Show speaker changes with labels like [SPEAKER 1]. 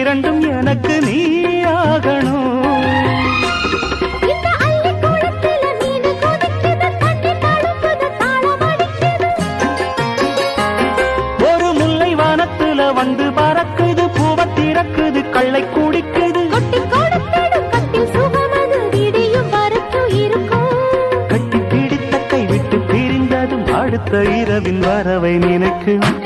[SPEAKER 1] இரண்டும் எனக்கு நீ ஆகணும். ஒரு முல்லை வானத்துல வந்து பறக்குது, பூவ திறக்குது, கள்ளை குடிக்குது. கட்டி பிடித்த கை விட்டு பிரிந்ததும் அடுத்த இரவின் வரவை நினைக்கும்.